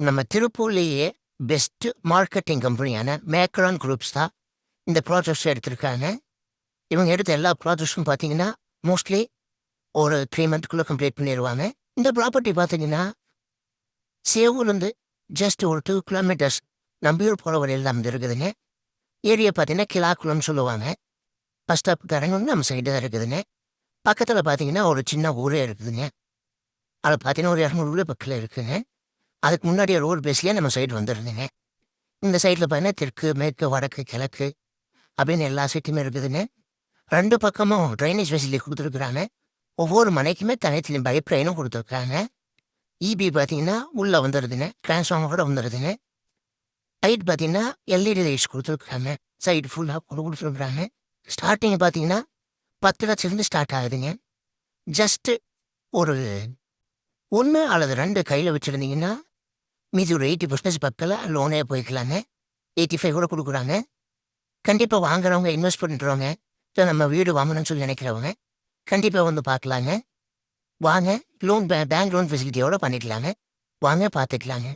நம்ம திருப்பூர்லேயே best marketing கம்பெனியான Macron groups தான் இந்த ப்ராஜெக்ட்ஸ் எடுத்திருக்காங்க. இவங்க எடுத்த எல்லா ப்ராஜெக்ட்ஸும் பார்த்தீங்கன்னா மோஸ்ட்லி ஒரு 3 மந்த்க்குள்ளே கம்ப்ளீட் பண்ணிடுவாங்க. இந்த ப்ராப்பர்ட்டி பார்த்தீங்கன்னா சேவூர்லேருந்து ஜஸ்ட் ஒரு 2 கிலோமீட்டர்ஸ் நம்பியூர் போகிற வழியில் தான் இருக்குதுங்க. ஏரியா பார்த்தீங்கன்னா கிலாக்குளம்னு சொல்லுவாங்க. பஸ் ஸ்டாப் இறங்கணும் நம்ம சைடு தான் இருக்குதுங்க. பக்கத்தில் பார்த்தீங்கன்னா ஒரு சின்ன ஊரே இருக்குதுங்க. அது பார்த்தீங்கன்னா ஒரு 200 வீடு பக்கத்தில் இருக்குங்க. அதுக்கு முன்னாடி ரோடு பேஸ்லேயே நம்ம சைடு வந்துருந்துங்க. இந்த சைடில் பார்த்தீங்கன்னா தெற்கு மேற்கு வடக்கு கிழக்கு அப்படின்னு எல்லா சைட்டுமே இருக்குதுங்க. 2 பக்கமும் ட்ரைனேஜ் ஃபெசிலிட்டி கொடுத்துருக்குறாங்க. ஒவ்வொரு மனைக்குமே தனித்தனி பைப் லைனும் கொடுத்துருக்காங்க. இபி பார்த்தீங்கன்னா உள்ளே வந்துடுதுங்க. டிரான்ஸ்ஃபார்மரோட வந்துடுதுங்க. லைட் பார்த்தீங்கன்னா எல்இடி லைட்ஸ் கொடுத்துருக்காங்க. சைடு ஃபுல்லாக கொடுத்துருக்குறாங்க. ஸ்டார்டிங் பார்த்தீங்கன்னா 10 லட்சத்துலேருந்து ஸ்டார்ட் ஆகுதுங்க. ஜஸ்ட்டு ஒரு 1 அல்லது 2 கையில் வச்சுருந்தீங்கன்னா மீதி ஒரு 80% பக்கத்தில் லோனே போய்க்கலாங்க. 85 கூட கொடுக்குறாங்க. கண்டிப்பாக வாங்குறவங்க, இன்வெஸ்ட் பண்ணுறவங்க, இல்லை நம்ம வீடு வாங்கணும்னு சொல்லி நினைக்கிறவங்க கண்டிப்பாக வந்து பார்க்கலாங்க. வாங்க, லோன் பேங்க் லோன் ஃபெசிலிட்டியோட பண்ணிக்கலாங்க. வாங்க பார்த்துக்கலாங்க.